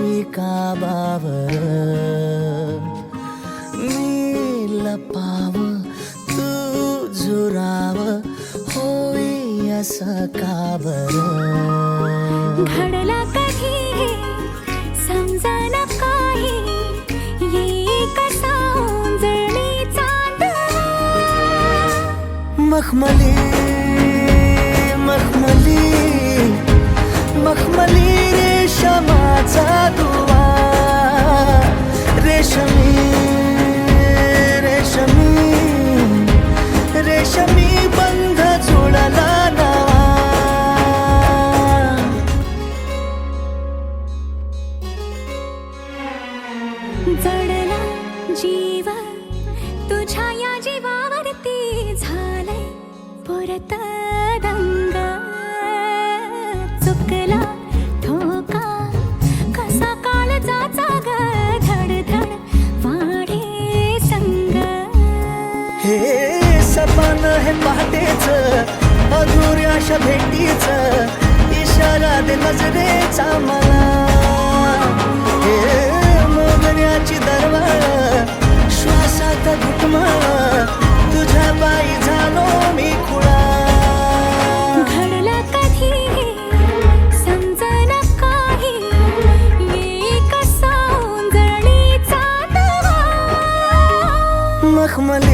एका बावर मी लपाव तू झुराव होई असं का बरं घडला कधी हे समजना काही ये कसा उंजळी चांदवा मखमली मखमली मखमली रेशमाचा दुवा रेशमी रेशमी रेशमी बंध जुळला नवा जडला जीव तुझ्या या जीवावरती झालंय परत दंग चुकला धोका कसा काळजाचा ग धडधड वाढे संग हे सपन हे पहाटेच अधुऱ्याशा भेटीच इशारा दे नजरेचा मला हे मोगऱ्याची दरवळ श्वासात घुटमळ तुझ्या पायी झालो मी खुळा घडला कधी समजना काही ये कसा उंजळीचा दवा मखमली